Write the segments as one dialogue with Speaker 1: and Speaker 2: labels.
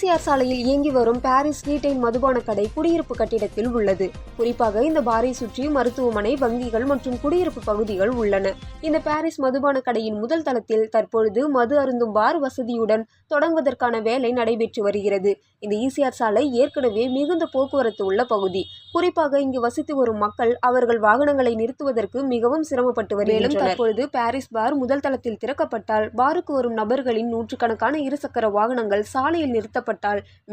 Speaker 1: ECR சாலையில் இயங்கி வரும் பாரிஸ் ரீட்டைல் மதுபான கடை குடியிருப்பு கட்டிடத்தில் உள்ளது. குறிப்பாக இந்த பாரை சுற்றி மருத்துவமனை, வங்கிகள் மற்றும் குடியிருப்பு பகுதிகள் உள்ளன. இந்த பாரிஸ் மதுபான கடையின் முதல் தளத்தில் தற்பொழுது மது அருந்தும் பார் வசதியுடன் தொடங்குவதற்கான வேலை நடைபெற்று வருகிறது. இந்த ஈசிஆர் சாலை ஏற்கனவே மிகுந்த போக்குவரத்து உள்ள பகுதி. குறிப்பாக இங்கு வசித்து வரும் மக்கள் அவர்கள் வாகனங்களை நிறுத்துவதற்கு மிகவும் சிரமப்பட்டு வருகின்றனர். தற்பொழுது பாரிஸ் பார் முதல் தளத்தில் திறக்கப்பட்டால் பாருக்கு வரும் நபர்களின் நூற்றுக்கணக்கான இருசக்கர வாகனங்கள் சாலையில் நிறுத்தப்பட்டால்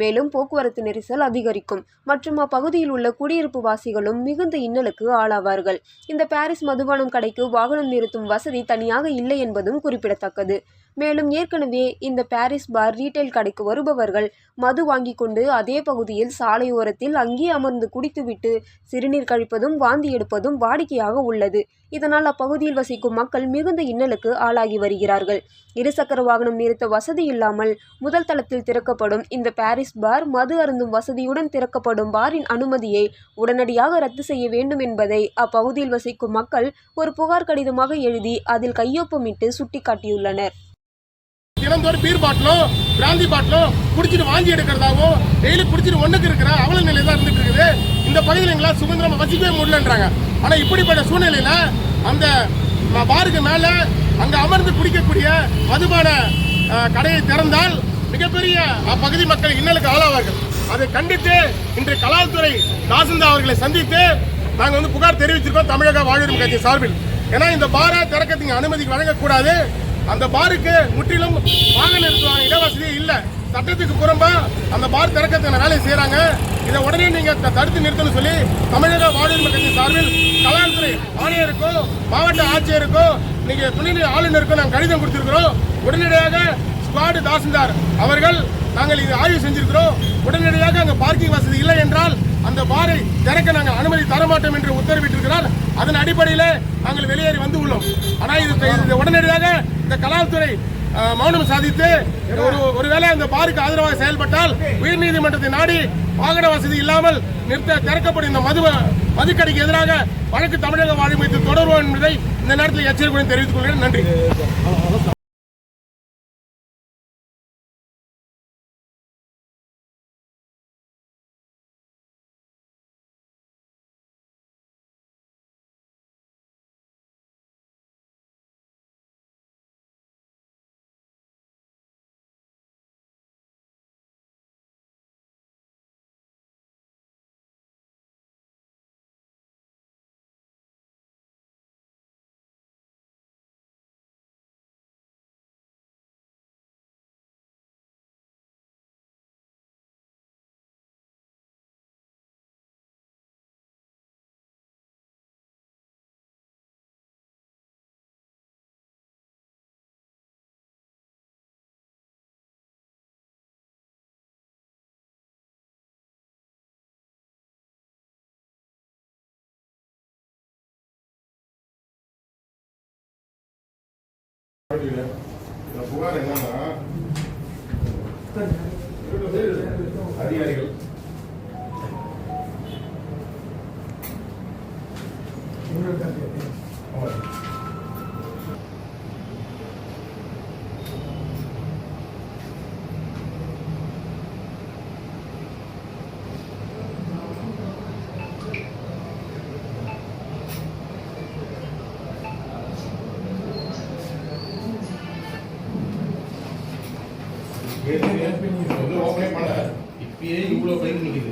Speaker 1: மேலும் போக்குவரத்து நெரிசல் அதிகரிக்கும் மற்றும் அப்பகுதியில் உள்ள குடியிருப்பு வாசிகளும் மிகுந்த இன்னலுக்கு ஆளாவார்கள். இந்த பாரிஸ் மதுபானம் கடைக்கு வாகனம் நிறுத்தும் வசதி தனியாக இல்லை என்பதும் குறிப்பிடத்தக்கது. மேலும் ஏற்கனவே இந்த பாரிஸ் பார் ரீட்டைல் கடைக்கு வருபவர்கள் மது வாங்கி கொண்டு அதே பகுதியில் சாலையோரத்தில் அங்கே அமர்ந்து குடித்துவிட்டு சிறுநீர் கழிப்பதும் வாந்தி எடுப்பதும் வாடிக்கையாக உள்ளது. இதனால் அப்பகுதியில் வசிக்கும் மக்கள் மிகுந்த இன்னலுக்கு ஆளாகி வருகிறார்கள். இருசக்கர வாகனம் நிறுத்த வசதி இல்லாமல் முதல் தளத்தில் திறக்கப்படும் இந்த பாரிஸ் பார் மது அருந்தும் வசதியுடன் திறக்கப்படும் பாரின் அனுமதியை உடனடியாக ரத்து செய்ய வேண்டும் என்பதை அப்பகுதியில் வசிக்கும் மக்கள் ஒரு புகார் கடிதமாக எழுதி அதில் கையொப்பமிட்டு சுட்டிக்காட்டியுள்ளனர்.
Speaker 2: தினந்தோறும் பீர் பாட்டிலும் பிராந்தி பாட்டிலும் குடிச்சிட்டு வாங்கி எடுக்கிறதாவும் டெய்லி குடிச்சிட்டு ஒண்ணுக்கு இருக்கிற அவல நிலை தான் இருந்துட்டு இருக்குது. இந்த பகுதியில் எங்களால் சுதந்திரமா வசிக்கவே முடியலன்றாங்க. ஆனா இப்படிப்பட்ட சூழ்நிலையில அந்த பாருக்கு மேல அங்க அமர்ந்து குடிக்கக்கூடிய மதுபான கடையை திறந்தால் மிகப்பெரிய அப்பகுதி மக்கள் இன்னலுக்கு ஆளாவார்கள். அதை கண்டித்து இன்று கலால்துறை தாசில்தார் அவர்களை சந்தித்து நாங்கள் புகார் தெரிவிச்சிருக்கோம் தமிழக வாழ்வுரிமை கட்சி சார்பில். ஏன்னா இந்த பாரை திறக்கிறதுக்கு அனுமதி வழங்கக்கூடாது. அந்த பாருக்கு முற்றிலும் வாகன நிறுத்துவாங்க இடவசதி இல்லை. சட்டத்துக்கு புறம்பா அந்த பார் திறக்கிறதுக்கான வேலையை செய்யறாங்க. இதை உடனே நீங்க தடுத்து நிறுத்தணும் சொல்லி தமிழக வாழ்வுரிமை கட்சி சார்பில் கலால்துறை ஆணையருக்கும் மாவட்ட ஆட்சியருக்கும் நீங்க துணைநிலை ஆளுநருக்கும் நாங்கள் கடிதம் கொடுத்திருக்கிறோம். உடனடியாக ஸ்குவாடு தாசில்தார் அவர்கள் நாங்கள் இது ஆய்வு செஞ்சிருக்கிறோம். உடனடியாக அங்கே பார்க்கிங் வசதி இல்லை என்றால் அந்த பாரை திறக்க நாங்கள் அனுமதி தரமாட்டோம் என்று உத்தரவிட்டிருக்கிறார். அதன் அடிப்படையில் நாங்கள் வெளியேறி வந்து உள்ளோம். ஆனால் இது உடனடியாக இந்த கலால்துறை மௌனம் சாதித்து ஒருவேளை அந்த பாருக்கு ஆதரவாக செயல்பட்டால் உயர்நீதிமன்றத்தை நாடி வாகன வசதி இல்லாமல் நிறுத்த திறக்கப்படும் இந்த மதுக்கடைக்கு எதிராக வழக்கு தமிழக வாழ்வுரிமை தொடர்வோம் என்பதை இந்த நேரத்தில் எச்சரிக்கையுடன் தெரிவித்துக் கொள்கிறேன். நன்றி. புகார் என்னன்னா அதிகாரிகள் இவ்வளவு பைக் நிக்குது.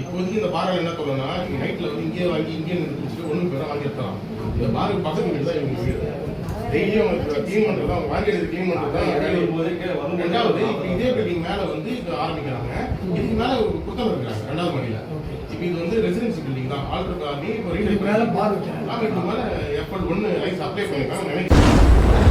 Speaker 2: இப்போதைக்கு இந்த பாரில் என்ன சொல்லணும்னா நைட்ல வந்து இங்கே வாங்கி இங்கே நிறுத்திட்டு ஒன்றும் பேரை வாங்கி எடுத்துலாம். இந்த பாருக்கு பக்கத்து வீடு தான் இவங்க வீடு. டெய்லியும் அவங்க கிளீன் பண்றது அவங்க வாங்கி எடுத்து கிளீன் பண்றது தான். ரெண்டாவது இப்போ இதே பில்டிங் மேல வந்து இப்போ ஆரம்பிக்கிறாங்க. இதுக்கு மேல புத்தகம் இருக்கிறாங்க ரெண்டாவது மணியில. இப்போ இது வந்து ரெசிடென்சி பில்டிங் தான். ஆல்டர் காலனி இப்போ ரீட்டைல் மேல பாரு மேல F1 லைசன்ஸ் அப்ளை பண்ணிருக்காங்க.